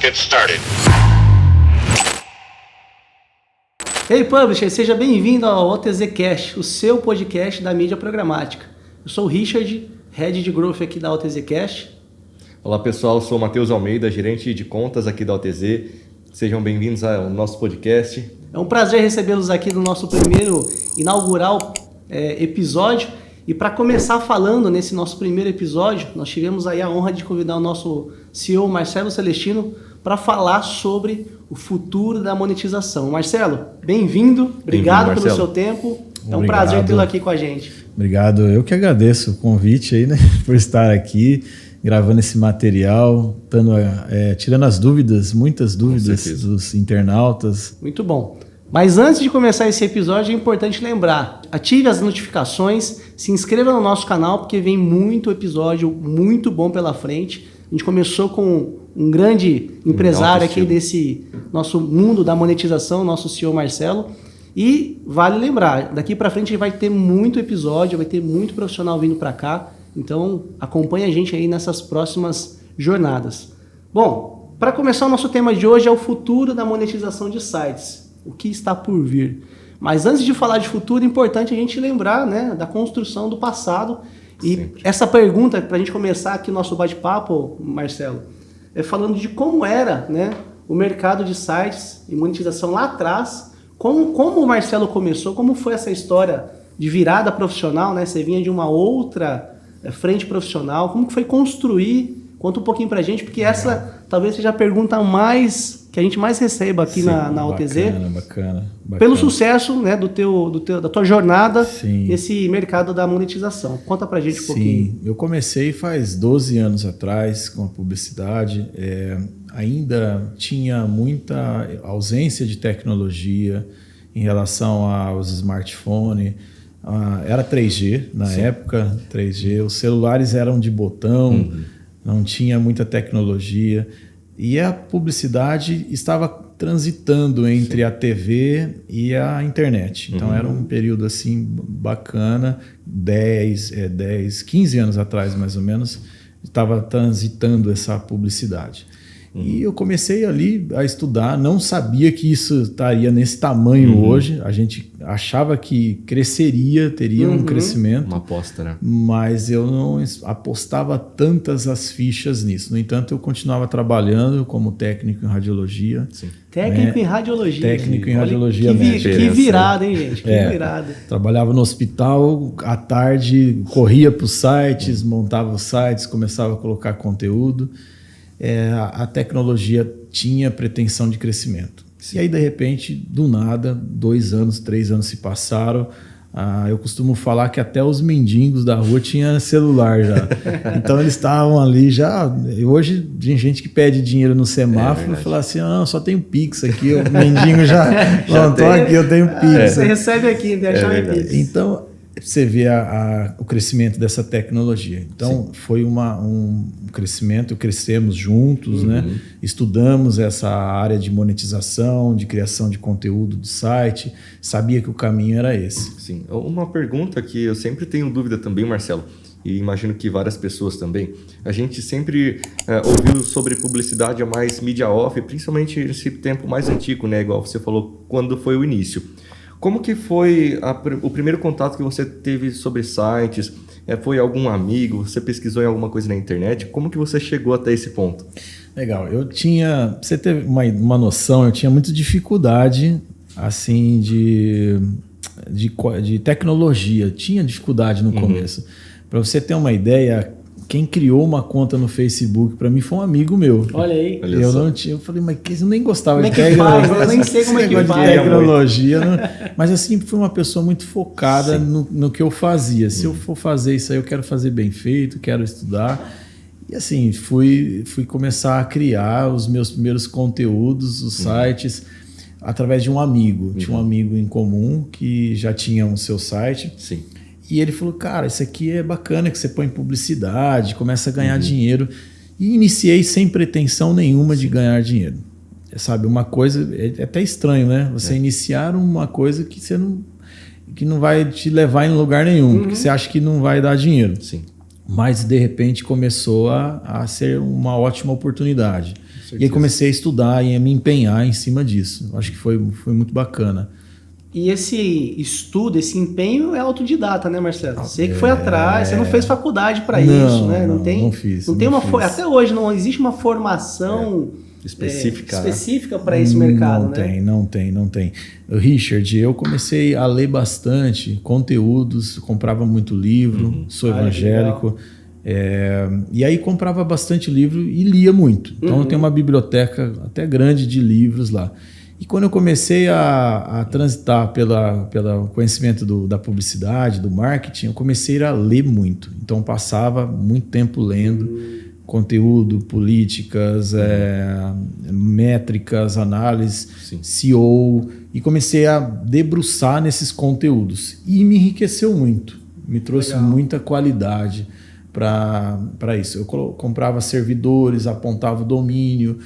get started. Ei, Publisher, seja bem-vindo ao OTZ Cast, o seu podcast da mídia programática. Eu sou o Richard, Head de Growth aqui da OTZ Cast. Olá pessoal, eu sou o Matheus Almeida, gerente de contas aqui da OTZ. Sejam bem-vindos ao nosso podcast. É um prazer recebê-los aqui no nosso primeiro inaugural episódio. E para começar falando nesse nosso primeiro episódio, nós tivemos aí a honra de convidar o nosso CEO, Marcelo Celestino, para falar sobre o futuro da monetização. Marcelo, bem-vindo, obrigado pelo seu tempo. É um prazer tê-lo aqui com a gente. Obrigado, eu que agradeço o convite aí, né, por estar aqui, gravando esse material, tirando as dúvidas, muitas dúvidas dos internautas. Muito bom. Mas antes de começar esse episódio, é importante lembrar, ative as notificações, se inscreva no nosso canal, porque vem muito episódio muito bom pela frente. A gente começou com um grande empresário aqui desse nosso mundo da monetização, nosso CEO Marcelo. E vale lembrar, daqui para frente vai ter muito episódio, vai ter muito profissional vindo para cá. Então acompanhe a gente aí nessas próximas jornadas. Bom, para começar o nosso tema de hoje é o futuro da monetização de sites. O que está por vir. Mas antes de falar de futuro, é importante a gente lembrar, né, da construção do passado. E sempre. Essa pergunta, para a gente começar aqui o nosso bate-papo, Marcelo, é falando de como era, né, o mercado de sites e monetização lá atrás, como o Marcelo começou, como foi essa história de virada profissional, né? Você vinha de uma outra frente profissional, como que foi construir? Conta um pouquinho para a gente, porque essa talvez seja a pergunta que a gente mais receba aqui na OTZ. Bacana. Pelo sucesso, né, da tua jornada nesse mercado da monetização. Conta pra gente um pouquinho. Sim, eu comecei faz 12 anos atrás com a publicidade. Ainda tinha muita ausência de tecnologia em relação aos smartphones. Era 3G na época, 3G. Os celulares eram de botão, não tinha muita tecnologia. E a publicidade estava transitando entre a TV e a internet. Então era um período assim bacana, 15 anos atrás mais ou menos, estava transitando essa publicidade. E eu comecei ali a estudar, não sabia que isso estaria nesse tamanho hoje. A gente achava que cresceria, teria um crescimento. Uma aposta, né? Mas eu não apostava tantas as fichas nisso. No entanto, eu continuava trabalhando como técnico em radiologia. Sim. Técnico em radiologia. Técnico em radiologia médica. Que virada, hein, gente? Que virada. Trabalhava no hospital, à tarde corria para os sites, montava os sites, começava a colocar conteúdo. A tecnologia tinha pretensão de crescimento. Sim. E aí, de repente, do nada, 2 anos, 3 anos se passaram. Eu costumo falar que até os mendigos da rua tinham celular já. Então, eles estavam ali já... Hoje, tem gente que pede dinheiro no semáforo e fala assim, não, só tenho Pix aqui. O mendigo já estou aqui, eu tenho Pix. Você recebe aqui, deixa eu Pix. Então... Você vê o crescimento dessa tecnologia. Então, foi um crescimento, crescemos juntos, né? Estudamos essa área de monetização, de criação de conteúdo do site, sabia que o caminho era esse. Sim. Uma pergunta que eu sempre tenho dúvida também, Marcelo, e imagino que várias pessoas também. A gente sempre ouviu sobre publicidade a mais mídia off, principalmente nesse tempo mais antigo, né? Igual você falou, quando foi o início. Como que foi o primeiro contato que você teve sobre sites? Foi algum amigo? Você pesquisou em alguma coisa na internet? Como que você chegou até esse ponto? Legal. Você teve uma noção, eu tinha muita dificuldade assim, de tecnologia. Tinha dificuldade no começo. Para você ter uma ideia, quem criou uma conta no Facebook para mim foi um amigo meu. Olha aí. Eu falei, mas eu nem gostava de tecnologia. Eu nem sei como é que faz. Tecnologia. Mas assim, fui uma pessoa muito focada no que eu fazia. Se eu for fazer isso aí, eu quero fazer bem feito, quero estudar. E assim, fui começar a criar os meus primeiros conteúdos, os sites, através de um amigo. Tinha um amigo em comum que já tinha o seu site. Sim. E ele falou, cara, isso aqui é bacana, que você põe publicidade, começa a ganhar dinheiro. E iniciei sem pretensão nenhuma de ganhar dinheiro. Sabe, uma coisa, é até estranho, né? Você iniciar uma coisa que você não vai te levar em lugar nenhum, porque você acha que não vai dar dinheiro. Sim. mas de repente começou a ser uma ótima oportunidade. E aí comecei a estudar e a me empenhar em cima disso. Acho que foi muito bacana. E esse estudo, esse empenho é autodidata, né, Marcelo? Você que foi atrás, você não fez faculdade para isso, né? Não fiz. Até hoje não existe uma formação específica para esse mercado, né? Não tem. Richard, eu comecei a ler bastante conteúdos, comprava muito livro, sou evangélico. E aí comprava bastante livro e lia muito. Então eu tenho uma biblioteca até grande de livros lá. E quando eu comecei a transitar pelo conhecimento da publicidade, do marketing, eu comecei a ler muito. Então passava muito tempo lendo conteúdo, políticas, métricas, análises, SEO, e comecei a debruçar nesses conteúdos. E me enriqueceu muito, me trouxe muita qualidade para isso. Eu comprava servidores, apontava o domínio,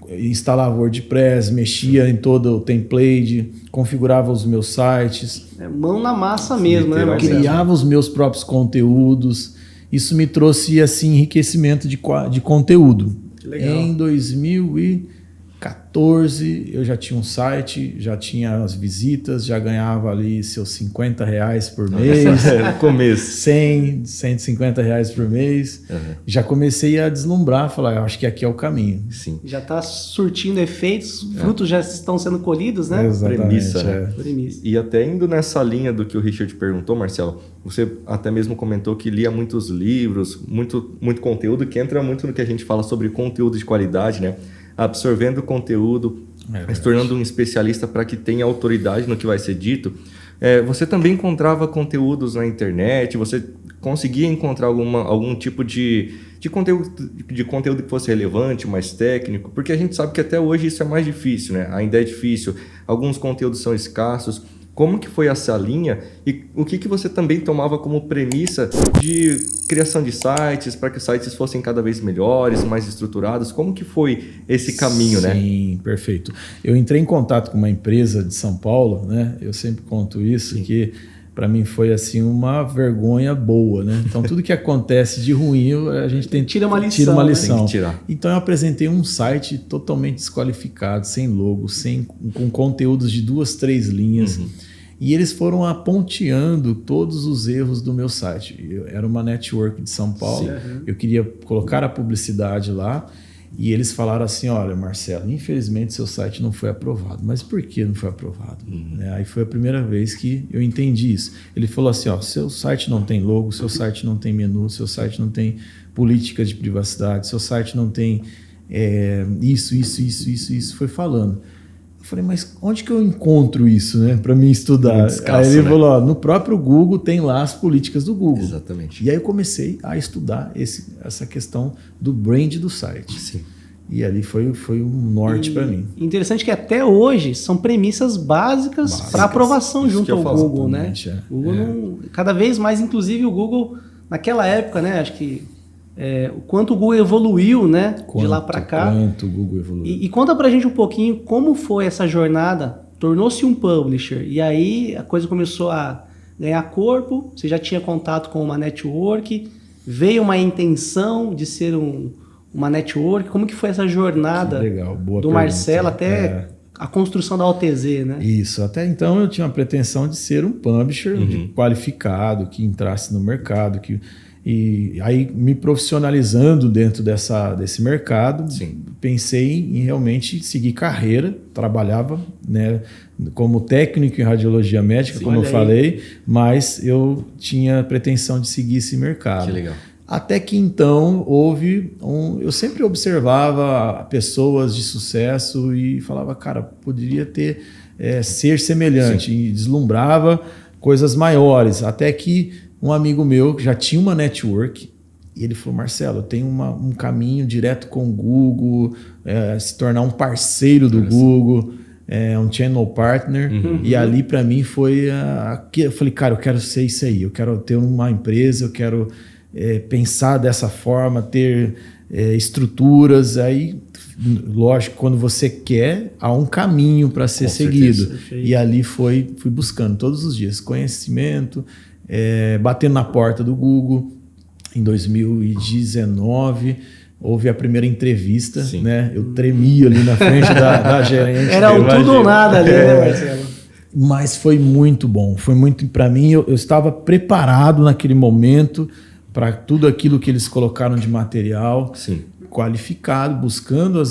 instalava WordPress, mexia em todo o template, configurava os meus sites. Mão na massa mesmo, né, Marcelo? Criava os meus próprios conteúdos. Isso me trouxe assim, enriquecimento de conteúdo. Que legal. Em 2014, eu já tinha um site, já tinha as visitas, já ganhava ali seus R$50 por mês. No começo. 100, R$150 por mês. Já comecei a deslumbrar, falar, eu acho que aqui é o caminho. Sim. Já está surtindo efeitos, frutos já estão sendo colhidos, né? Exatamente, Premissa, né? Premissa. E até indo nessa linha do que o Richard perguntou, Marcelo, você até mesmo comentou que lia muitos livros, muito conteúdo, que entra muito no que a gente fala sobre conteúdo de qualidade, né? Absorvendo o conteúdo, se tornando um especialista para que tenha autoridade no que vai ser dito. Você também encontrava conteúdos na internet, você conseguia encontrar algum tipo de conteúdo que fosse relevante, mais técnico, porque a gente sabe que até hoje isso é mais difícil, né? Ainda é difícil, alguns conteúdos são escassos. Como que foi essa linha e o que você também tomava como premissa de criação de sites para que os sites fossem cada vez melhores, mais estruturados? Como que foi esse caminho, né? Sim, perfeito. Eu entrei em contato com uma empresa de São Paulo, né? Eu sempre conto isso, que para mim foi assim uma vergonha boa, né? Então tudo que acontece de ruim, a gente tira uma lição. Tem que tirar. Então eu apresentei um site totalmente desqualificado, sem logo, com conteúdos de 2, 3 linhas. E eles foram aponteando todos os erros do meu site. Era uma network de São Paulo, eu queria colocar a publicidade lá, e eles falaram assim, olha, Marcelo, infelizmente seu site não foi aprovado. Mas por que não foi aprovado? Aí foi a primeira vez que eu entendi isso. Ele falou assim, seu site não tem logo, seu site não tem menu, seu site não tem política de privacidade, seu site não tem isso. Foi falando. Eu falei, mas onde que eu encontro isso, né, para mim estudar? Aí ele falou, no próprio Google tem lá as políticas do Google. Exatamente. E aí eu comecei a estudar essa questão do brand do site. Sim. E ali foi um norte para mim. Interessante que até hoje são premissas básicas para aprovação junto ao Google, né? Google cada vez mais, inclusive o Google, naquela época, né, acho que o quanto o Google evoluiu, né, de lá para cá. Quanto o Google evoluiu. E conta pra gente um pouquinho como foi essa jornada, tornou-se um publisher, e aí a coisa começou a ganhar corpo, você já tinha contato com uma network, veio uma intenção de ser uma network, como que foi essa jornada do Marcelo até a construção da OTZ, né? Isso, até então eu tinha a pretensão de ser um publisher qualificado, que entrasse no mercado, e aí, me profissionalizando dentro desse mercado, pensei em realmente seguir carreira, trabalhava, né, como técnico em radiologia médica, como eu falei, mas eu tinha pretensão de seguir esse mercado. Que legal. Até que então eu sempre observava pessoas de sucesso e falava, cara, poderia ser semelhante, e deslumbrava coisas maiores, até que um amigo meu já tinha uma network e ele falou, Marcelo, eu tenho um caminho direto com o Google, se tornar um parceiro do Google, um channel partner. E ali para mim foi eu falei, cara, eu quero ser isso aí, eu quero ter uma empresa, eu quero pensar dessa forma, ter estruturas. Aí, lógico, quando você quer, há um caminho para ser seguido. E ali fui buscando todos os dias conhecimento, batendo na porta do Google. Em 2019, houve a primeira entrevista, Sim. né? Eu tremia ali na frente da gerente. Era o tudo ou nada ali, né, Marcelo? Mas foi muito bom. Foi muito, para mim, eu estava preparado naquele momento para tudo aquilo que eles colocaram de material. Sim. Qualificado, buscando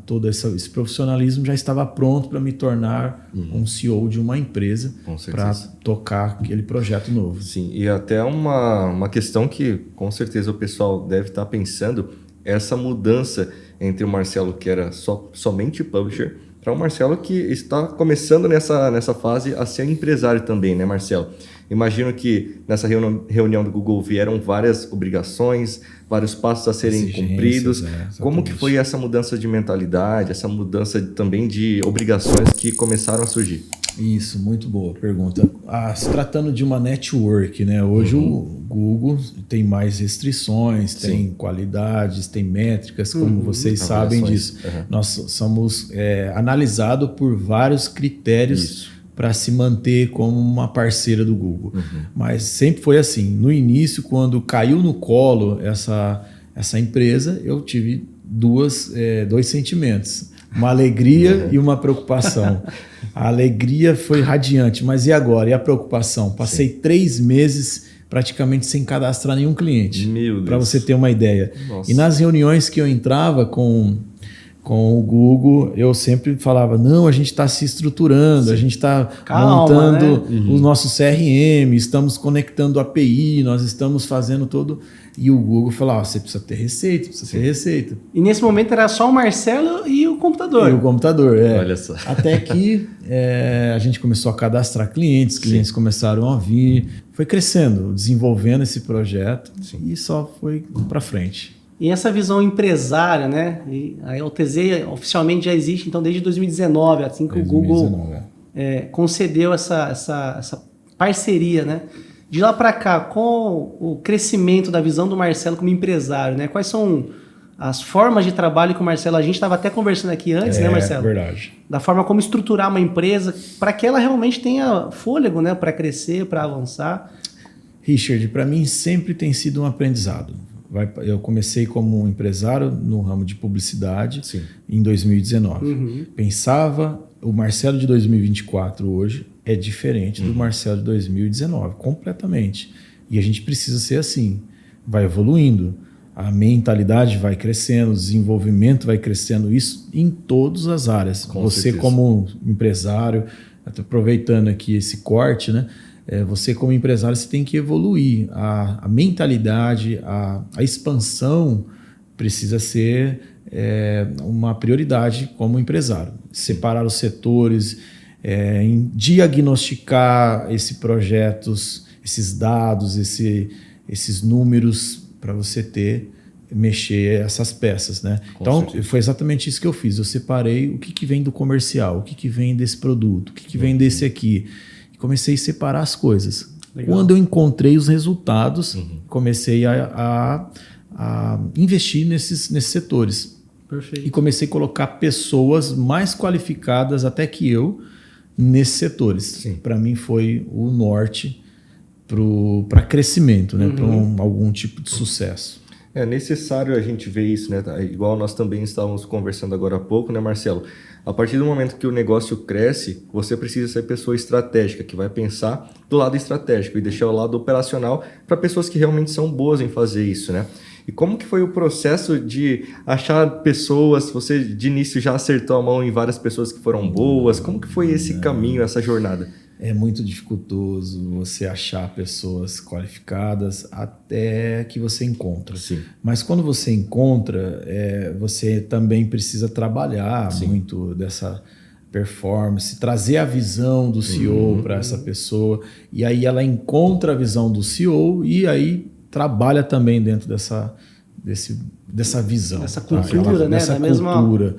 todo esse profissionalismo, já estava pronto para me tornar um CEO de uma empresa para tocar aquele projeto novo. Sim, e até uma questão que com certeza o pessoal deve estar pensando, essa mudança entre o Marcelo, que era somente publisher, para o Marcelo que está começando nessa fase a ser empresário também, né, Marcelo? Imagino que nessa reunião do Google vieram várias obrigações, vários passos a serem cumpridos. Como que foi essa mudança de mentalidade, essa mudança também de obrigações que começaram a surgir? Isso, muito boa pergunta. Se tratando de uma network, né? Hoje o Google tem mais restrições, tem qualidades, tem métricas, como vocês sabem disso. Nós somos analisados por vários critérios para se manter como uma parceira do Google. Mas sempre foi assim. No início, quando caiu no colo essa empresa, eu tive dois sentimentos. Uma alegria e uma preocupação. A alegria foi radiante, mas e agora? E a preocupação? Passei 3 meses praticamente sem cadastrar nenhum cliente. Para você ter uma ideia. Nossa. E nas reuniões que eu entrava com o Google, eu sempre falava, não, a gente está se estruturando, a gente está montando o nosso CRM, estamos conectando API, nós estamos fazendo todo... E o Google falava, você precisa ter receita, ter receita. E nesse momento era só o Marcelo e o computador. E o computador, Olha só. Até que a gente começou a cadastrar clientes começaram a vir, foi crescendo, desenvolvendo esse projeto e só foi para frente. E essa visão empresária, né? E a LTZ oficialmente já existe, então, desde 2019, assim que 2019, o Google concedeu essa parceria, né? De lá para cá, com o crescimento da visão do Marcelo como empresário, né? Quais são as formas de trabalho que o Marcelo... A gente estava até conversando aqui antes, né, Marcelo? É verdade. Da forma como estruturar uma empresa para que ela realmente tenha fôlego, né? Para crescer, para avançar. Richard, para mim sempre tem sido um aprendizado. Eu comecei como um empresário no ramo de publicidade em 2019. Pensava, o Marcelo de 2024 hoje é diferente do Marcelo de 2019, completamente. E a gente precisa ser assim, vai evoluindo, a mentalidade vai crescendo, o desenvolvimento vai crescendo, isso em todas as áreas. Você como empresário, aproveitando aqui esse corte, né? Você como empresário você tem que evoluir, a mentalidade, a expansão precisa ser uma prioridade como empresário. Separar os setores, diagnosticar esses projetos, esses dados, esses números para você mexer essas peças, né? Então foi exatamente isso que eu fiz. Eu separei o que vem do comercial, o que vem desse produto, o que vem desse aqui. Comecei a separar as coisas. Legal. Quando eu encontrei os resultados, comecei a investir nesses setores. Perfeito. E comecei a colocar pessoas mais qualificadas até que eu nesses setores. Para mim foi o norte para crescimento, né? Para algum tipo de sucesso. É necessário a gente ver isso, né? Igual nós também estávamos conversando agora há pouco, né, Marcelo? A partir do momento que o negócio cresce, você precisa ser pessoa estratégica, que vai pensar do lado estratégico e deixar o lado operacional para pessoas que realmente são boas em fazer isso, né? E como que foi o processo de achar pessoas, você de início já acertou a mão em várias pessoas que foram boas, como que foi esse caminho, essa jornada? É muito dificultoso você achar pessoas qualificadas até que você encontra. Mas quando você encontra, você também precisa trabalhar muito dessa performance, trazer a visão do CEO para essa pessoa. E aí ela encontra a visão do CEO e aí trabalha também dentro dessa visão. Essa cultura, né? Dessa cultura.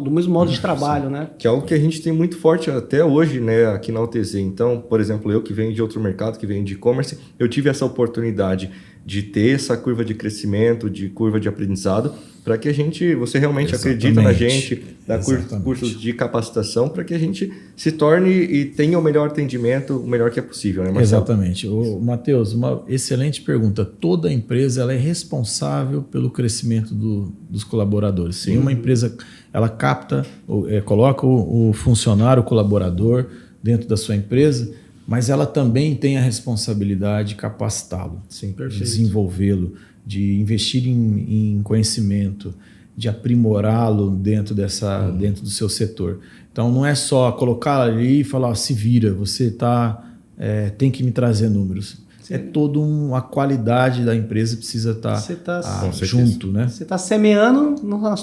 Do mesmo modo de trabalho, né? Que é algo que a gente tem muito forte até hoje, né, aqui na UTZ. Então, por exemplo, eu que venho de outro mercado, que venho de e-commerce, eu tive essa oportunidade de ter essa curva de crescimento, de curva de aprendizado, para que você realmente acredita na gente, dá cursos de capacitação para que a gente se torne e tenha o melhor atendimento, o melhor que é possível, né, Marcelo? Exatamente. Matheus, uma excelente pergunta. Toda empresa ela é responsável pelo crescimento dos colaboradores. Sim. Uma empresa ela capta, coloca o funcionário, o colaborador dentro da sua empresa, mas ela também tem a responsabilidade de capacitá-lo, de desenvolvê-lo, de investir em conhecimento, de aprimorá-lo dentro do seu setor. Então não é só colocar ali e falar, se vira, você tem que me trazer números. Sim. É toda uma qualidade da empresa precisa estar junto, né? Você está semeando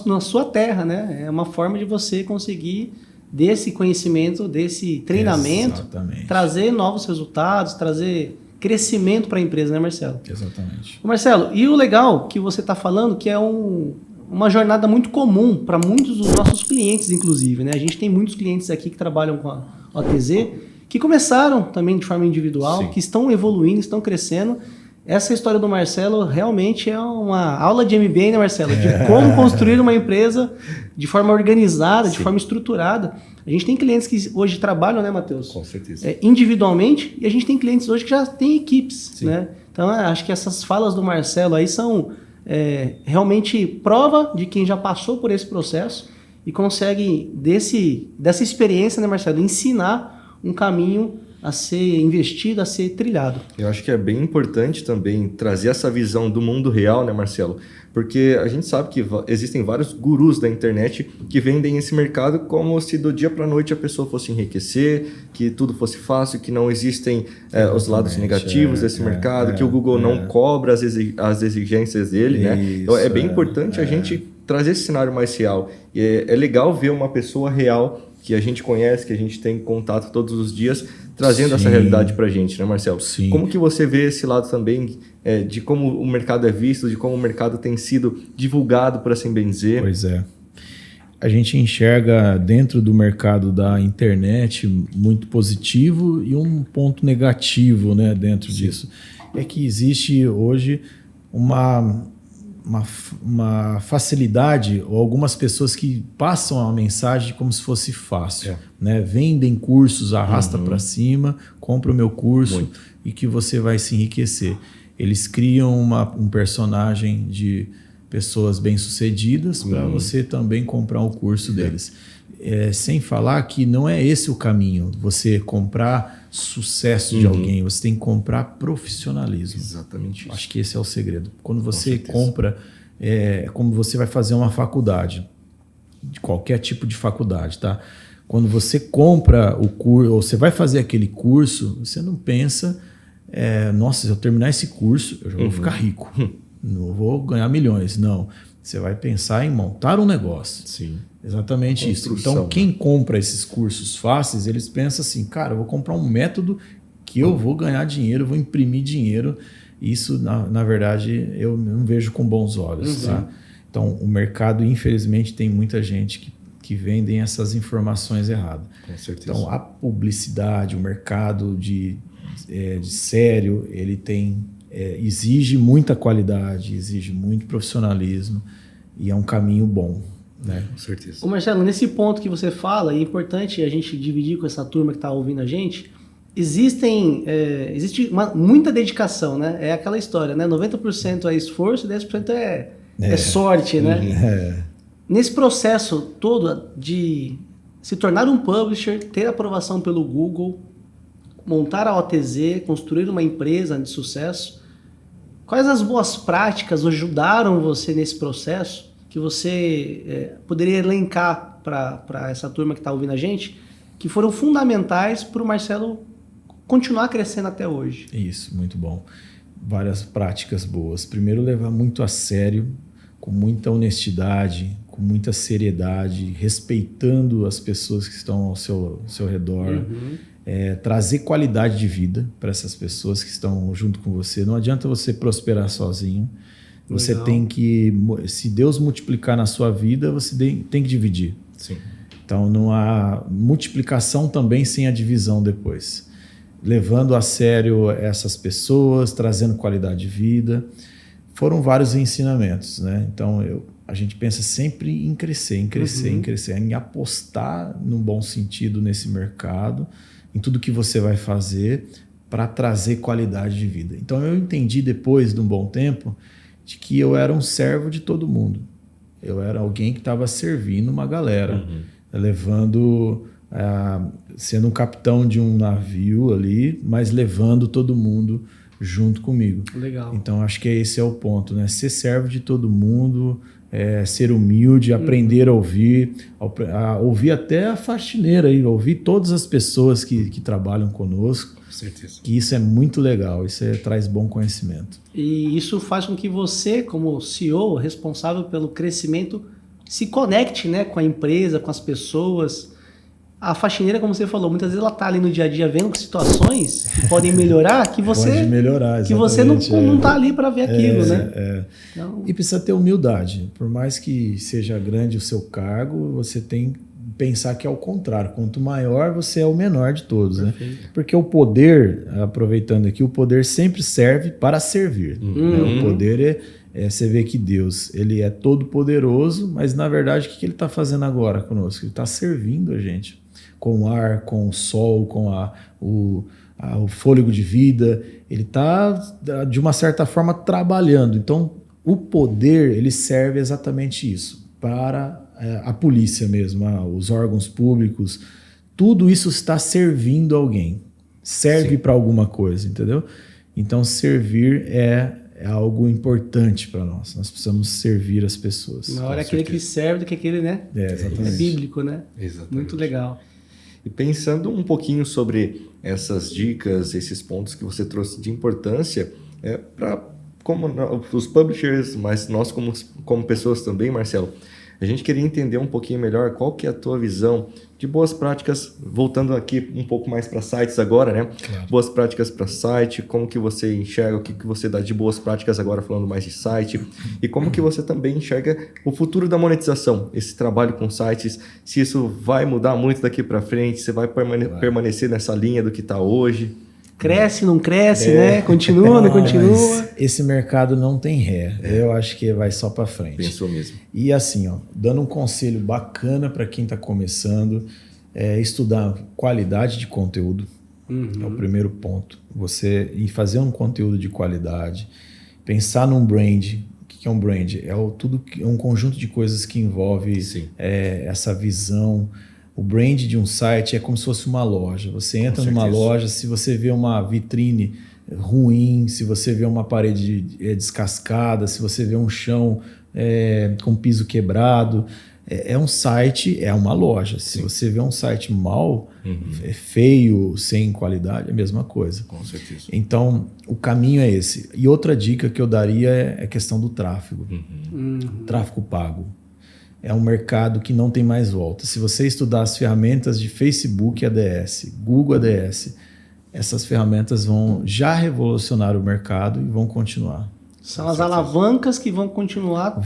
na sua terra, né? É uma forma de você conseguir desse conhecimento, desse treinamento, trazer novos resultados, trazer crescimento para a empresa, né, Marcelo? Exatamente. Marcelo, e o legal que você está falando que é uma jornada muito comum para muitos dos nossos clientes, inclusive, né? A gente tem muitos clientes aqui que trabalham com a OTZ, que começaram também de forma individual, sim, que estão evoluindo, estão crescendo. Essa história do Marcelo realmente é uma aula de MBA, né, Marcelo? De como construir uma empresa de forma organizada, sim, de forma estruturada. A gente tem clientes que hoje trabalham, né, Matheus? Com certeza. Individualmente, e a gente tem clientes hoje que já têm equipes, sim, né? Então, acho que essas falas do Marcelo aí são realmente prova de quem já passou por esse processo e consegue, dessa experiência, né, Marcelo, ensinar um caminho a ser investido, a ser trilhado. Eu acho que é bem importante também trazer essa visão do mundo real, né, Marcelo? Porque a gente sabe que existem vários gurus da internet que vendem esse mercado como se do dia para a noite a pessoa fosse enriquecer, que tudo fosse fácil, que não existem os lados negativos desse mercado, que o Google não cobra as exigências dele, né? Então é bem importante a gente trazer esse cenário mais real. E é legal ver uma pessoa real que a gente conhece, que a gente tem contato todos os dias, trazendo, sim, essa realidade para a gente, né, Marcelo? Sim. Como que você vê esse lado também de como o mercado é visto, de como o mercado tem sido divulgado, por assim bem dizer? Pois é. A gente enxerga dentro do mercado da internet muito positivo e um ponto negativo, né, dentro, sim, disso. É que existe hoje uma facilidade, ou algumas pessoas que passam a mensagem como se fosse fácil, né? Vendem cursos, arrasta para cima, compra o meu curso e que você vai se enriquecer. Eles criam um personagem de pessoas bem-sucedidas para você também comprar o curso deles. Sem falar que não é esse o caminho, você comprar sucesso de alguém, você tem que comprar profissionalismo. Exatamente isso. Acho que esse é o segredo. Quando você compra, como você vai fazer uma faculdade, de qualquer tipo de faculdade, tá? Quando você compra o curso, ou você vai fazer aquele curso, você não pensa, nossa, se eu terminar esse curso, eu já vou ficar rico, não vou ganhar milhões. Não, você vai pensar em montar um negócio. Sim. Exatamente isso. Então, quem compra esses cursos fáceis, eles pensam assim, cara, eu vou comprar um método que eu vou ganhar dinheiro, vou imprimir dinheiro. Isso, na verdade, eu não vejo com bons olhos. Tá? Então, o mercado, infelizmente, tem muita gente que vendem essas informações erradas. Com certeza. Então, a publicidade, o mercado de sério, ele exige muita qualidade, exige muito profissionalismo e é um caminho bom. Né? Com certeza. Ô Marcelo, nesse ponto que você fala, é importante a gente dividir com essa turma que está ouvindo a gente, existe muita dedicação, né? É aquela história, né? 90% é esforço e 10% é sorte, né? Nesse processo todo de se tornar um publisher, ter aprovação pelo Google, montar a OTZ, construir uma empresa de sucesso, quais as boas práticas ajudaram você nesse processo que você poderia elencar para essa turma que está ouvindo a gente, que foram fundamentais para o Marcelo continuar crescendo até hoje? Isso, muito bom. Várias práticas boas. Primeiro, levar muito a sério, com muita honestidade, com muita seriedade, respeitando as pessoas que estão ao seu redor. Trazer qualidade de vida para essas pessoas que estão junto com você. Não adianta você prosperar sozinho. Você tem que, se Deus multiplicar na sua vida, você tem que dividir. Sim. Então não há multiplicação também sem a divisão depois. Levando a sério essas pessoas, trazendo qualidade de vida. Foram vários ensinamentos, né? Então a gente pensa sempre em crescer, em crescer, em apostar num bom sentido nesse mercado, em tudo que você vai fazer para trazer qualidade de vida. Então eu entendi depois de um bom tempo de que eu era um servo de todo mundo. Eu era alguém que estava servindo uma galera, levando, sendo um capitão de um navio ali, mas levando todo mundo junto comigo. Legal. Então acho que esse é o ponto, né? Ser servo de todo mundo, ser humilde, aprender a ouvir até a faxineira, ouvir todas as pessoas que trabalham conosco. Com certeza. Que isso é muito legal, isso traz bom conhecimento. E isso faz com que você, como CEO, responsável pelo crescimento, se conecte, né, com a empresa, com as pessoas. A faxineira, como você falou, muitas vezes ela está ali no dia a dia vendo situações que podem melhorar, que você, pode melhorar, que você não está ali para ver aquilo, né? Então... E precisa ter humildade. Por mais que seja grande o seu cargo, você tem que pensar que é o contrário. Quanto maior, você é o menor de todos. Né? Porque o poder, aproveitando aqui, o poder sempre serve para servir. Né? O poder você vê que Deus, ele é todo poderoso, mas na verdade o que ele está fazendo agora conosco? Ele está servindo a gente com o ar, com o sol, com o fôlego de vida. Ele está, de uma certa forma, trabalhando. Então, o poder, ele serve exatamente isso, para a polícia mesmo, os órgãos públicos. Tudo isso está servindo alguém. Serve para alguma coisa, entendeu? Então, servir é algo importante para nós. Nós precisamos servir as pessoas. Na hora aquele que serve do que aquele, né? Exatamente. É bíblico, né? Exatamente. Muito legal. E pensando um pouquinho sobre essas dicas, esses pontos que você trouxe de importância, para os publishers, mas nós como pessoas também, Marcelo, a gente queria entender um pouquinho melhor qual que é a tua visão de boas práticas, voltando aqui um pouco mais para sites agora, né? Claro. Boas práticas para site, como que você enxerga, o que você dá de boas práticas agora falando mais de site, e como que você também enxerga o futuro da monetização, esse trabalho com sites, se isso vai mudar muito daqui para frente, se vai permanecer nessa linha do que está hoje. Cresce, não cresce, né? Continua, não continua. Esse mercado não tem ré. Eu acho que vai só para frente. Pensou mesmo. E assim, dando um conselho bacana para quem está começando, estudar qualidade de conteúdo. É o primeiro ponto. Você ir fazer um conteúdo de qualidade, pensar num brand. O que é um brand? É um conjunto de coisas que envolve essa visão. O brand de um site é como se fosse uma loja. Você entra numa loja, se você vê uma vitrine ruim, se você vê uma parede descascada, se você vê um chão com piso quebrado, um site, é uma loja. Se você vê um site mal, feio, sem qualidade, é a mesma coisa. Com certeza. Então, o caminho é esse. E outra dica que eu daria é a questão do tráfego. Tráfego pago. É um mercado que não tem mais volta. Se você estudar as ferramentas de Facebook ADS, Google ADS, essas ferramentas vão já revolucionar o mercado e vão continuar. São as alavancas que vão continuar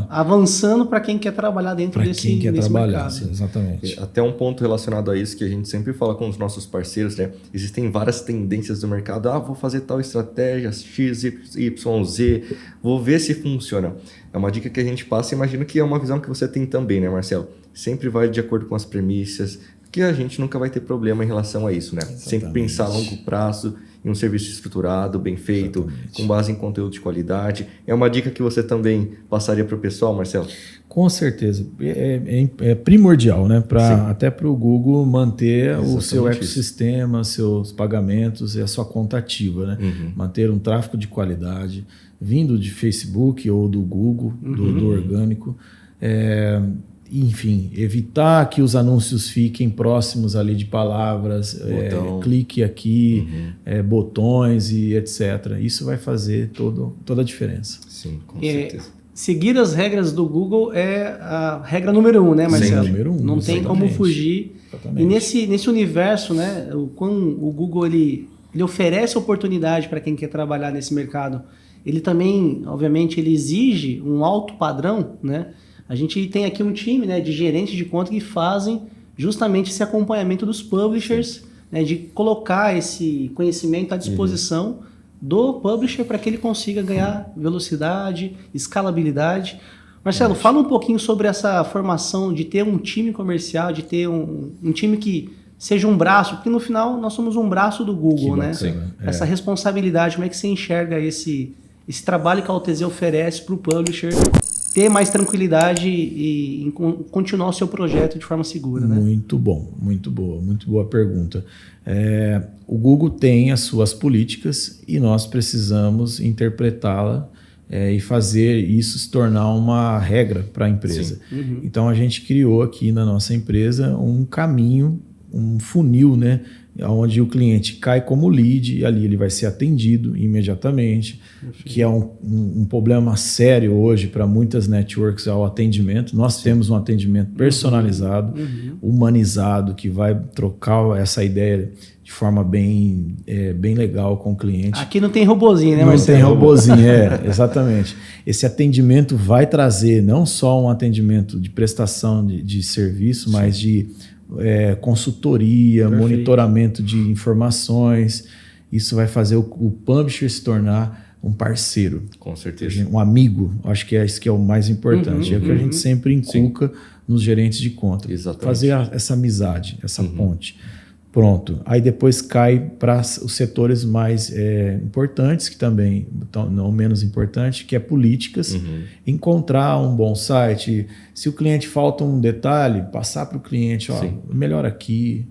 avançando para quem quer trabalhar dentro desse mercado. Sim, exatamente. Até um ponto relacionado a isso que a gente sempre fala com os nossos parceiros, né? Existem várias tendências do mercado. Vou fazer tal estratégia, X, Y, Z, vou ver se funciona. É uma dica que a gente passa e imagino que é uma visão que você tem também, né, Marcelo? Sempre vai de acordo com as premissas, que a gente nunca vai ter problema em relação a isso, né? Exatamente. Sempre pensar a longo prazo em um serviço estruturado, bem feito, exatamente, com base em conteúdo de qualidade. É uma dica que você também passaria para o pessoal, Marcelo? Com certeza. É primordial, né? Até para o Google manter exatamente o seu ecossistema, seus pagamentos e a sua conta ativa, né? Manter um tráfego de qualidade, vindo de Facebook ou do Google, do orgânico. Enfim, evitar que os anúncios fiquem próximos ali de palavras, clique aqui, botões e etc. Isso vai fazer toda a diferença. Sim, com certeza. Seguir as regras do Google é a regra número 1, né, Marcelo? Sim, número 1. Não tem como fugir. Exatamente. E nesse universo, né, o Google ele oferece oportunidade para quem quer trabalhar nesse mercado. Ele também, obviamente, ele exige um alto padrão, né? A gente tem aqui um time, né, de gerentes de conta que fazem justamente esse acompanhamento dos publishers, né, de colocar esse conhecimento à disposição do publisher para que ele consiga ganhar velocidade, escalabilidade. Marcelo, fala um pouquinho sobre essa formação de ter um time comercial, de ter um time que seja um braço, porque no final nós somos um braço do Google, né? Essa responsabilidade, como é que você enxerga esse trabalho que a OTZ oferece para o publisher ter mais tranquilidade e continuar o seu projeto de forma segura, né? Muito bom, muito boa pergunta. O Google tem as suas políticas e nós precisamos interpretá-la e fazer isso se tornar uma regra para a empresa. Então a gente criou aqui na nossa empresa um caminho, um funil, né, onde o cliente cai como lead e ali ele vai ser atendido imediatamente, que é um problema sério hoje para muitas networks ao atendimento. Nós temos um atendimento personalizado, humanizado, que vai trocar essa ideia de forma bem legal com o cliente. Aqui não tem robozinho, né, Marcelo? Não tem robozinho, exatamente. Esse atendimento vai trazer não só um atendimento de prestação de serviço, mas de consultoria, monitoramento de informações. Isso vai fazer o publisher se tornar um parceiro. Com certeza. Um amigo. Acho que é isso que é o mais importante. É o que a gente sempre inculca nos gerentes de conta. Exatamente. Fazer essa amizade, essa ponte. Pronto. Aí depois cai para os setores mais importantes, que também, não menos importante, que é políticas. Encontrar um bom site. Se o cliente falta um detalhe, passar para o cliente, melhor aqui,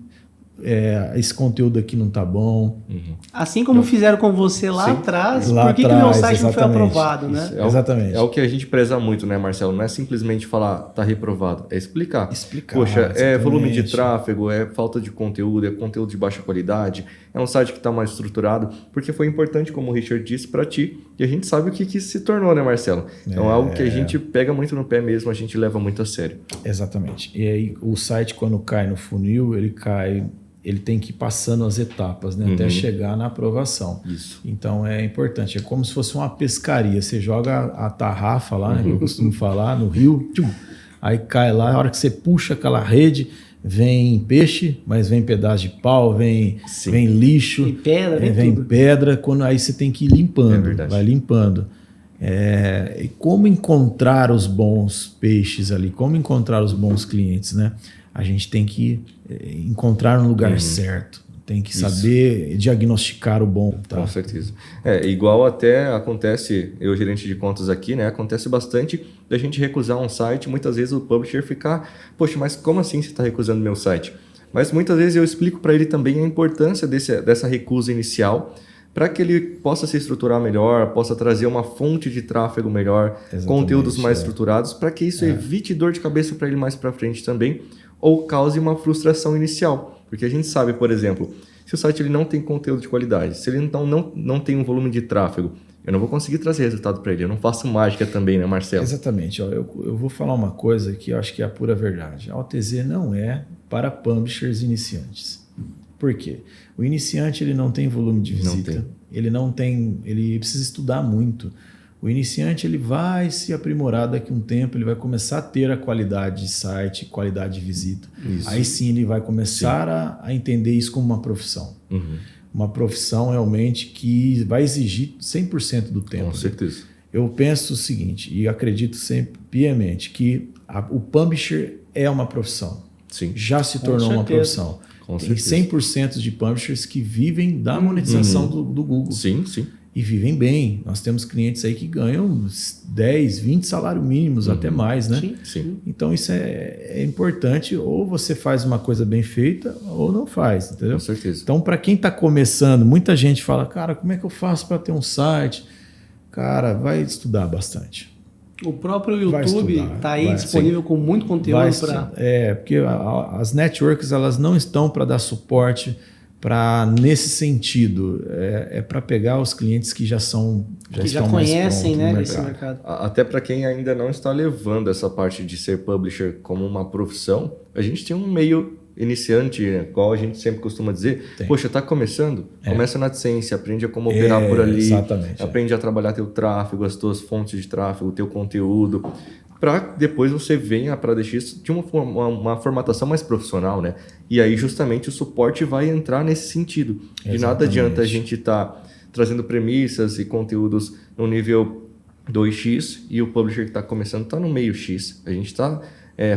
esse conteúdo aqui não está bom. Assim como fizeram com você lá atrás, por que o meu site não foi aprovado, né? Exatamente. É o que a gente preza muito, né, Marcelo? Não é simplesmente falar, está reprovado, é explicar. Poxa, é volume de tráfego, é falta de conteúdo, é conteúdo de baixa qualidade, é um site que está mais estruturado, porque foi importante, como o Richard disse, para ti, e a gente sabe o que se tornou, né, Marcelo? Então é algo que a gente pega muito no pé mesmo, a gente leva muito a sério. Exatamente. E aí o site, quando cai no funil, ele tem que ir passando as etapas, né, até chegar na aprovação. Isso. Então é importante, é como se fosse uma pescaria. Você joga a tarrafa lá, né, que eu costumo falar, no rio, aí cai lá, a hora que você puxa aquela rede, vem peixe, mas vem pedaço de pau, vem lixo, vem pedra, aí você tem que ir limpando, vai limpando. E como encontrar os bons peixes ali, como encontrar os bons clientes, né? A gente tem que encontrar no lugar certo, tem que saber diagnosticar o bom. Tá? Com certeza. Igual até acontece, eu gerente de contas aqui, né? Acontece bastante da gente recusar um site, muitas vezes o publisher ficar, poxa, mas como assim você está recusando meu site? Mas muitas vezes eu explico para ele também a importância dessa recusa inicial, para que ele possa se estruturar melhor, possa trazer uma fonte de tráfego melhor, conteúdos mais estruturados, para que isso evite dor de cabeça para ele mais para frente também, ou cause uma frustração inicial. Porque a gente sabe, por exemplo, se o site ele não tem conteúdo de qualidade, se ele então não tem um volume de tráfego, eu não vou conseguir trazer resultado para ele. Eu não faço mágica também, né, Marcelo? Exatamente. Eu vou falar uma coisa que eu acho que é a pura verdade. A OTZ não é para publishers iniciantes. Por quê? O iniciante ele não tem volume de visita. Ele precisa estudar muito. O iniciante ele vai se aprimorar daqui a um tempo, ele vai começar a ter a qualidade de site, qualidade de visita. Isso. Aí sim ele vai começar a entender isso como uma profissão. Uma profissão realmente que vai exigir 100% do tempo. Com certeza. Eu penso o seguinte, e acredito sempre piamente, que o publisher é uma profissão. Sim. Já se tornou uma profissão. Tem 100% de publishers que vivem da monetização do Google. Sim, sim. E vivem bem. Nós temos clientes aí que ganham 10, 20 salários mínimos, até mais, né? Sim, sim. Então isso é importante. Ou você faz uma coisa bem feita ou não faz, entendeu? Com certeza. Então, para quem está começando, muita gente fala, cara, como é que eu faço para ter um site? Cara, vai estudar bastante. O próprio YouTube está aí disponível com muito conteúdo para... porque as networks elas não estão para dar suporte nesse sentido. É para pegar os clientes que já conhecem, né, esse mercado. Até para quem ainda não está levando essa parte de ser publisher como uma profissão, a gente tem um meio iniciante, né? Igual a gente sempre costuma dizer, poxa, está começando? Começa na AdSense, aprende a como operar por ali, aprende a trabalhar teu tráfego, as tuas fontes de tráfego, teu conteúdo, para depois você venha para deixar isso de uma formatação mais profissional, né? E aí justamente o suporte vai entrar nesse sentido. De nada adianta a gente estar trazendo premissas e conteúdos no nível 2x e o publisher que está começando está no meio x. A gente está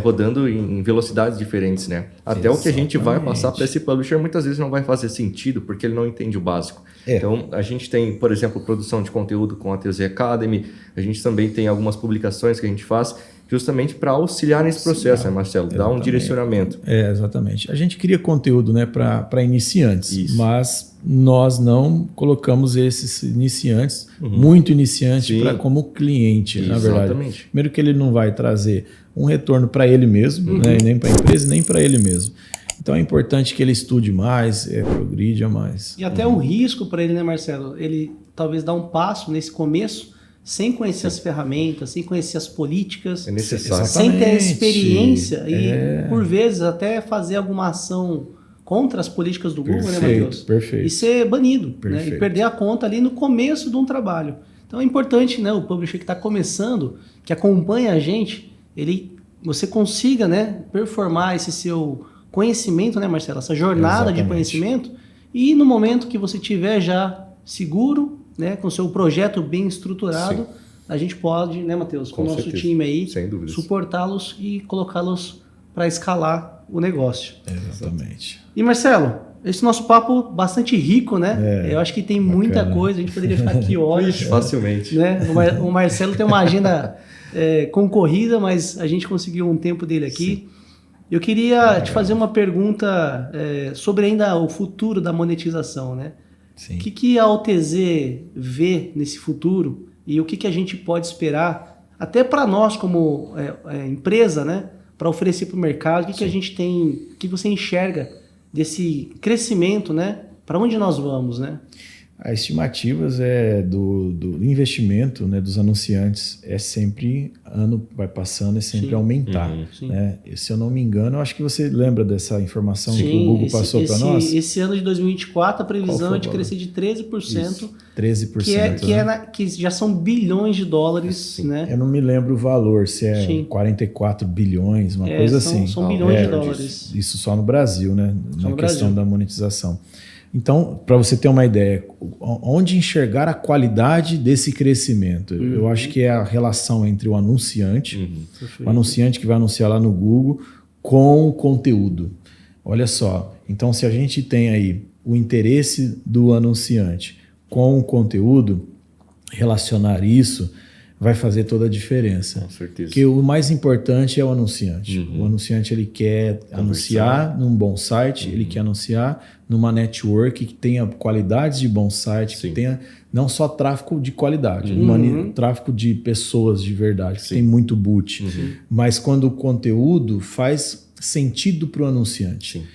rodando em velocidades diferentes, né? Até o que a gente vai passar para esse publisher muitas vezes não vai fazer sentido porque ele não entende o básico. Então, a gente tem, por exemplo, produção de conteúdo com a TZ Academy, a gente também tem algumas publicações que a gente faz justamente para auxiliar nesse processo, né, Marcelo? Dar um direcionamento. Exatamente. A gente cria conteúdo, né, para iniciantes, mas nós não colocamos esses iniciantes, muito iniciante, como cliente, na verdade. Primeiro que ele não vai trazer um retorno para ele mesmo, né, nem para a empresa, nem para ele mesmo. Então é importante que ele estude mais, progrida mais. E até um risco para ele, né, Marcelo? Ele talvez dar um passo nesse começo sem conhecer as ferramentas, sem conhecer as políticas, sem ter experiência e, por vezes, até fazer alguma ação contra as políticas do Google, né, Matheus? Perfeito. E ser banido, né? E perder a conta ali no começo de um trabalho. Então é importante, né, o publisher que está começando, que acompanha a gente, você consiga, né, performar esse seu conhecimento, né, Marcelo? Essa jornada de conhecimento, e no momento que você tiver já seguro, né, com o seu projeto bem estruturado, a gente pode, né, Matheus, com o nosso time aí, suportá-los e colocá-los para escalar o negócio. Exatamente. E Marcelo, esse nosso papo bastante rico, né? Eu acho que tem muita coisa, a gente poderia ficar aqui horas. Facilmente. Né? O Marcelo tem uma agenda concorrida, mas a gente conseguiu um tempo dele aqui. Eu queria te fazer uma pergunta sobre ainda o futuro da monetização, né? Sim. O que a OTZ vê nesse futuro e o que a gente pode esperar, até para nós como empresa, né? Para oferecer para o mercado, o que a gente tem, o que você enxerga desse crescimento, né? Para onde nós vamos, né? As estimativas do investimento, né, dos anunciantes sempre, ano vai passando, sempre aumentar. Né? Se eu não me engano, eu acho que você lembra dessa informação que o Google passou para nós? Esse ano de 2024, a previsão é de crescer de 13%. Isso, 13%. Que já são bilhões de dólares. Né? Eu não me lembro o valor, se é 44 bilhões, uma coisa assim. São bilhões de dólares. Isso só no Brasil, né? Na questão da monetização. Então, para você ter uma ideia, onde enxergar a qualidade desse crescimento? Eu acho que é a relação entre o anunciante que vai anunciar lá no Google, com o conteúdo. Olha só, então se a gente tem aí o interesse do anunciante com o conteúdo, relacionar isso vai fazer toda a diferença. Com certeza. Porque o mais importante é o anunciante. O anunciante ele quer anunciar num bom site, ele quer anunciar numa network que tenha qualidades de bom site, que tenha não só tráfego de qualidade, tráfego de pessoas de verdade, que tem muito boot, mas quando o conteúdo faz sentido para o anunciante.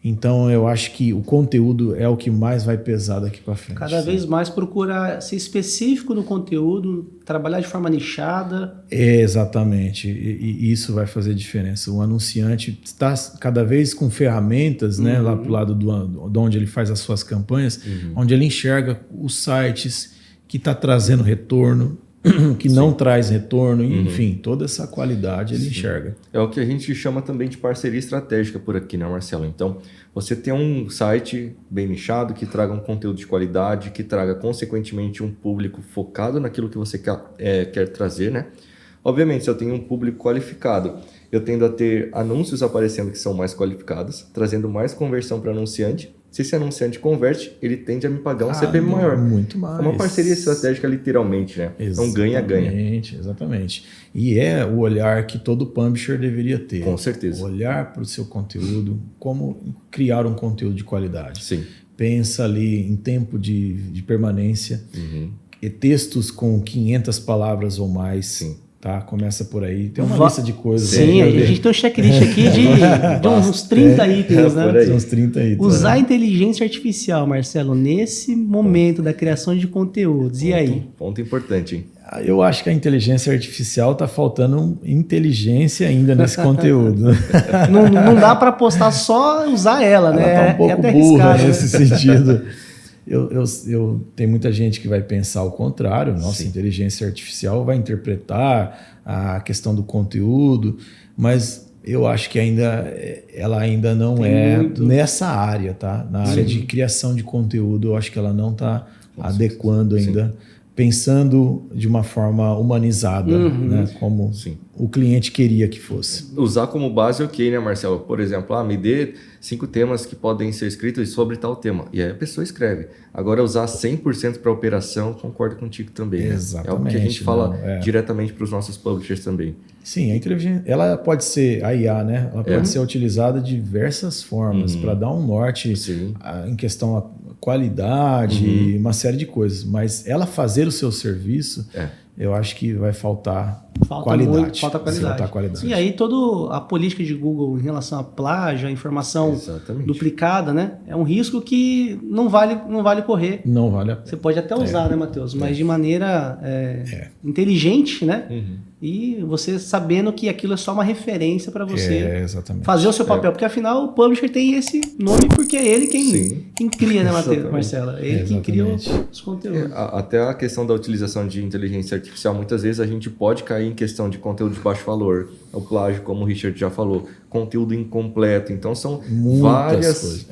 Então, eu acho que o conteúdo é o que mais vai pesar daqui para frente. Cada vez mais procurar ser específico no conteúdo, trabalhar de forma nichada. Exatamente. E isso vai fazer diferença. O anunciante está cada vez com ferramentas, né, lá para o lado de onde ele faz as suas campanhas, onde ele enxerga os sites que está trazendo retorno, que não traz retorno, enfim, toda essa qualidade ele enxerga. É o que a gente chama também de parceria estratégica por aqui, né, Marcelo? Então, você tem um site bem nichado, que traga um conteúdo de qualidade, que traga, consequentemente, um público focado naquilo que você quer trazer, né? Obviamente, se eu tenho um público qualificado, eu tendo a ter anúncios aparecendo que são mais qualificados, trazendo mais conversão para o anunciante. Se esse anunciante converte, ele tende a me pagar um CPM maior. Muito mais. É uma parceria estratégica literalmente, né? Então ganha-ganha. Exatamente. E é o olhar que todo publisher deveria ter. Com certeza. Olhar para o seu conteúdo, como criar um conteúdo de qualidade. Sim. Pensa ali em tempo de permanência, e textos com 500 palavras ou mais. Sim. Tá? Começa por aí. Tem uma lista de coisas. Sim, a gente tem um checklist aqui de uns 30 itens, né? Uns 30 itens. Usar a inteligência artificial, Marcelo, nesse momento da criação de conteúdos. E aí? Ponto importante, hein? Eu acho que a inteligência artificial está faltando inteligência ainda nesse conteúdo. Não dá para postar só usar ela, né? Ela está um pouco burra nesse sentido. Eu tenho muita gente que vai pensar o contrário. Nossa, inteligência artificial vai interpretar a questão do conteúdo, mas eu acho que ela ainda não nessa área, tá? Na área de criação de conteúdo, eu acho que ela não está adequando ainda pensando de uma forma humanizada, né? Como o cliente queria que fosse. Usar como base, ok, né, Marcelo? Por exemplo, me dê 5 temas que podem ser escritos sobre tal tema. E aí a pessoa escreve. Agora, usar 100% para operação, concordo contigo também. Né? Exatamente. É algo que a gente fala diretamente para os nossos publishers também. Sim, a inteligência, ela pode ser, a IA, né? Ela pode ser utilizada de diversas formas para dar um norte em questão a qualidade, uma série de coisas. Mas ela fazer o seu serviço, eu acho que vai faltar qualidade. Falta qualidade. E aí toda a política de Google em relação à plágio, a informação duplicada, né? É um risco que não vale correr. Não vale a pena. Você pode até usar, né, Matheus? Mas de maneira inteligente, né? E você sabendo que aquilo é só uma referência para você fazer o seu papel. Porque afinal o publisher tem esse nome porque é ele quem cria, né, Matheus, Marcela? Ele quem cria os conteúdos. Até a questão da utilização de inteligência artificial, muitas vezes a gente pode cair em questão de conteúdo de baixo valor, o plágio, como o Richard já falou, conteúdo incompleto. Então são várias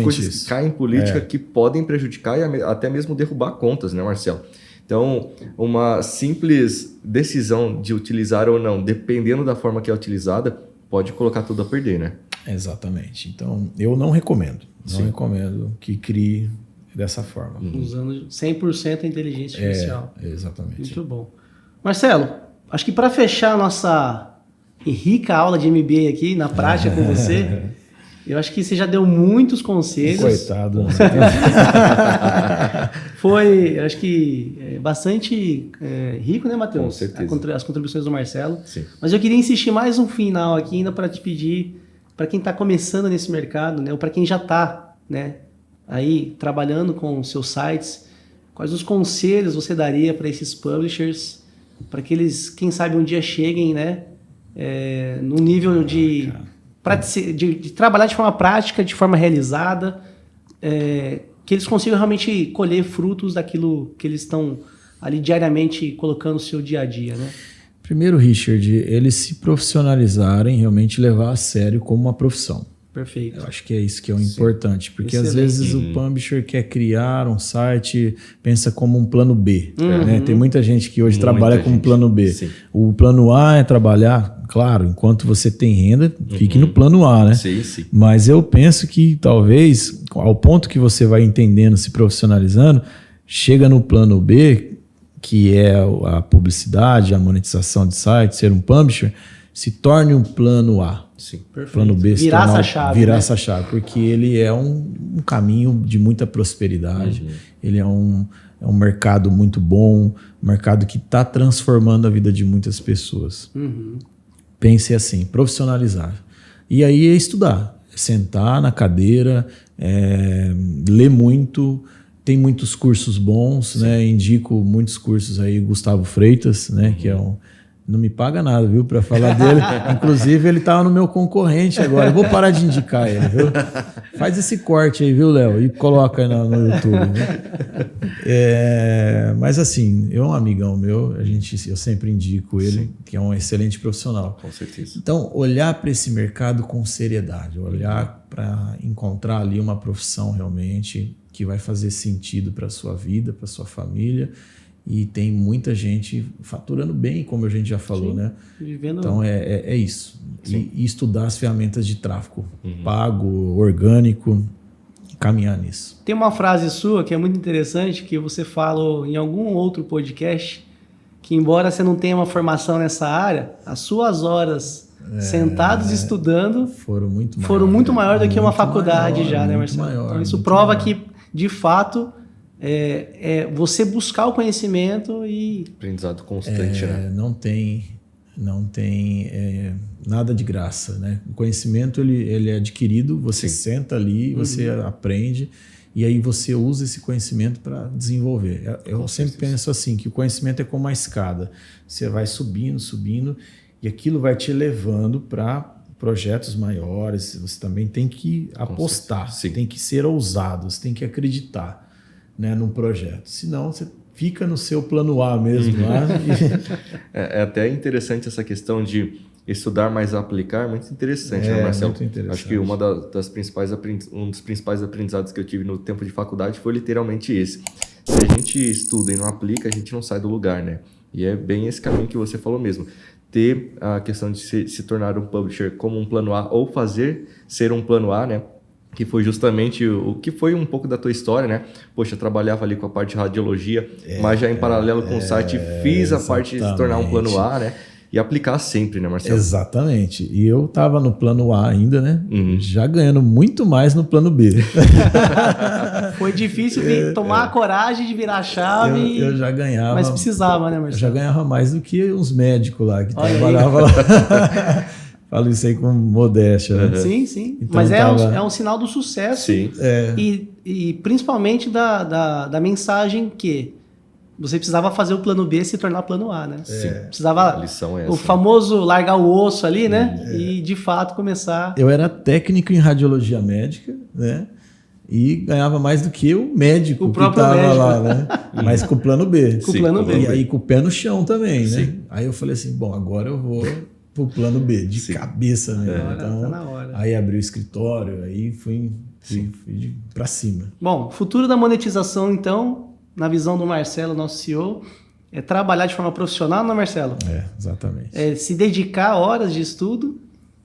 coisas que caem em política que podem prejudicar e até mesmo derrubar contas, né, Marcelo? Então, uma simples decisão de utilizar ou não, dependendo da forma que é utilizada, pode colocar tudo a perder, né? Exatamente. Então, eu não recomendo. Não recomendo que crie dessa forma. Usando 100% a inteligência artificial. Exatamente. Muito bom. Marcelo, acho que para fechar a nossa rica aula de MBA aqui, na prática com você, eu acho que você já deu muitos conselhos. Coitado. Foi, acho que, bastante rico, né, Matheus? Com certeza. As contribuições do Marcelo. Sim. Mas eu queria insistir mais um final aqui ainda para te pedir, para quem está começando nesse mercado, né, ou para quem já está, né, aí trabalhando com seus sites, quais os conselhos você daria para esses publishers, para que eles, quem sabe, um dia cheguem, né, num nível de trabalhar de forma prática, de forma realizada, que eles consigam realmente colher frutos daquilo que eles estão ali diariamente colocando no seu dia a dia, né? Primeiro, Richard, eles se profissionalizarem, realmente levar a sério como uma profissão. Perfeito. Eu acho que é isso que é o importante, porque às vezes o publisher quer criar um site, pensa como um plano B. Né? Tem muita gente que hoje trabalha como plano B. Sim. O plano A é trabalhar, claro, enquanto você tem renda, fique no plano A, né? Sim. Mas eu penso que talvez, ao ponto que você vai entendendo, se profissionalizando, chega no plano B, que é a publicidade, a monetização de sites, ser um publisher, se torne um plano A. Sim. Plano B, virar essa chave. Virar essa chave, porque ele é um caminho de muita prosperidade. Ele é um mercado muito bom, um mercado que está transformando a vida de muitas pessoas. Pense assim, profissionalizar. E aí é estudar, sentar na cadeira, ler muito. Tem muitos cursos bons, né? Indico muitos cursos aí, Gustavo Freitas, né? Que é não me paga nada, viu, para falar dele. Inclusive, ele estava no meu concorrente agora. Eu vou parar de indicar ele, viu? Faz esse corte aí, viu, Léo? E coloca aí no YouTube. Mas assim, é um amigão meu, eu sempre indico ele, que é um excelente profissional. Com certeza. Então, olhar para esse mercado com seriedade, olhar para encontrar ali uma profissão realmente que vai fazer sentido para a sua vida, para a sua família. E tem muita gente faturando bem, como a gente já falou, né? Então é isso. E estudar as ferramentas de tráfego pago, orgânico, caminhar nisso. Tem uma frase sua que é muito interessante, que você falou em algum outro podcast, que embora você não tenha uma formação nessa área, as suas horas sentados estudando foram muito maior do que uma faculdade já, né, Marcelo? Então isso prova que, de fato, você buscar o conhecimento e... Aprendizado constante, né? Não tem nada de graça, né? O conhecimento ele é adquirido, você senta ali, você aprende e aí você usa esse conhecimento para desenvolver. Eu sempre penso assim, que o conhecimento é como uma escada. Você vai subindo e aquilo vai te levando para projetos maiores. Você também tem que apostar, tem que ser ousado, você tem que acreditar, né, num projeto. Senão você fica no seu plano A mesmo. Lá É até interessante essa questão de estudar mais aplicar, muito interessante, né, Marcelo? Muito interessante. Acho que um dos principais aprendizados que eu tive no tempo de faculdade foi literalmente esse. Se a gente estuda e não aplica, a gente não sai do lugar, né? E é bem esse caminho que você falou mesmo. Ter a questão de se tornar um publisher como um plano A ou fazer ser um plano A, né? Que foi justamente o que foi um pouco da tua história, né? Poxa, eu trabalhava ali com a parte de radiologia, mas já em paralelo com o site fiz a parte de se tornar um plano A, né? E aplicar sempre, né, Marcelo? Exatamente. E eu estava no plano A ainda, né? Já ganhando muito mais no plano B. Foi difícil tomar a coragem de virar a chave. Eu já ganhava. Mas precisava, né, Eu Marcelo? já ganhava mais do que uns médicos lá que Olha trabalhavam lá. Falo isso aí com modéstia, né? Sim, sim. Então, mas é um sinal do sucesso. Sim. E principalmente da mensagem que você precisava fazer o plano B se tornar plano A, né? Sim. Precisava A lição é o essa. famoso largar o osso ali, né? E de fato começar. Eu era técnico em radiologia médica, né? E ganhava mais do que o médico O que próprio estava médico. lá, né? Mas com o plano B. Com o plano B. E aí com o pé no chão também, né? Sim. Aí eu falei assim, bom, agora eu vou pro plano B, de cabeça mesmo. Agora Então, tá na hora. aí abri o escritório, aí fui pra cima. Bom, futuro da monetização, então, na visão do Marcelo, nosso CEO, é trabalhar de forma profissional, não é, Marcelo? Exatamente. É se dedicar horas de estudo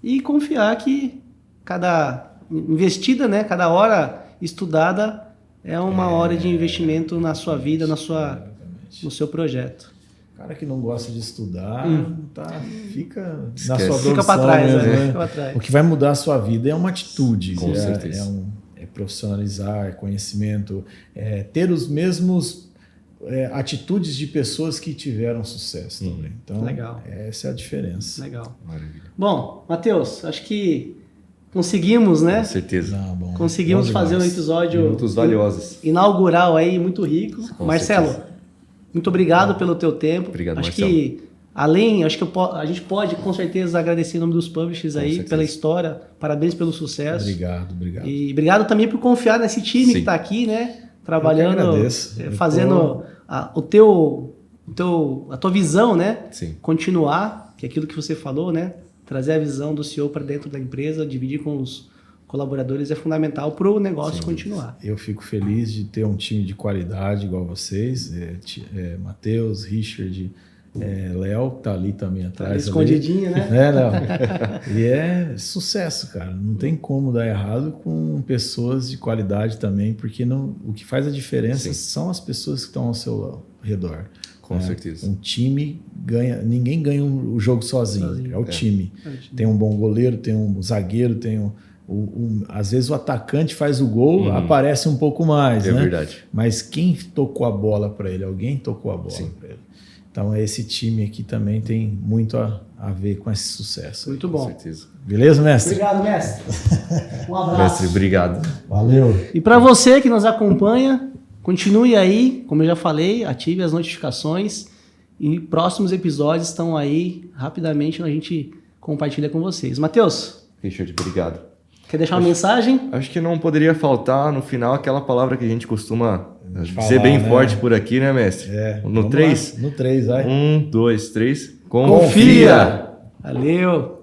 e confiar que cada investida, né, cada hora estudada é uma hora de investimento na sua vida, no seu projeto. O cara que não gosta de estudar, fica na Esquece. sua Fica profissão para trás, mesmo, né? Fica pra trás. O que vai mudar a sua vida é uma atitude. Com certeza. É profissionalizar, conhecimento, ter os mesmos atitudes de pessoas que tiveram sucesso também. Então, Legal. essa é a diferença. Legal. Maravilha. Bom, Matheus, acho que conseguimos, né? Com certeza. Não, bom, Conseguimos bom fazer um demais. episódio Minutos valiosos. inaugural aí, muito rico. Com Marcelo, certeza. muito obrigado pelo teu tempo. Obrigado, acho Marcelo. que a gente pode com certeza agradecer em nome dos publishers aí certeza. pela história. Parabéns pelo sucesso. Obrigado. E obrigado também por confiar nesse time Sim. que está aqui, né? Eu Trabalhando, que agradeço. fazendo a tua visão, né? Sim. Continuar, que é aquilo que você falou, né? Trazer a visão do CEO para dentro da empresa, dividir com os colaboradores é fundamental para o negócio continuar. Eu fico feliz de ter um time de qualidade igual vocês, Matheus, Richard, Léo, que tá ali também atrás. Escondidinho, né? Léo? E é sucesso, cara. Não tem como dar errado com pessoas de qualidade também, porque o que faz a diferença são as pessoas que estão ao seu redor. Com certeza. Um time ganha, ninguém ganha o jogo sozinho. É o time. Tem um bom goleiro, tem um zagueiro, tem às vezes o atacante faz o gol, aparece um pouco mais, É né? verdade. Mas quem tocou a bola para ele? Alguém tocou a bola para ele. Então esse time aqui também tem muito a ver com esse sucesso. Muito Com bom. certeza. Beleza, mestre? Obrigado, mestre. Um abraço. Mestre, obrigado. Valeu. E para você que nos acompanha, continue aí, como eu já falei, ative as notificações e próximos episódios estão aí, rapidamente a gente compartilha com vocês. Matheus, Richard, obrigado. quer deixar uma mensagem? Acho que não poderia faltar no final aquela palavra que a gente costuma dizer falar, bem né? forte por aqui, né, mestre? No Vamos 3? lá. No 3, vai. 1, 2, 3. Confia! Valeu!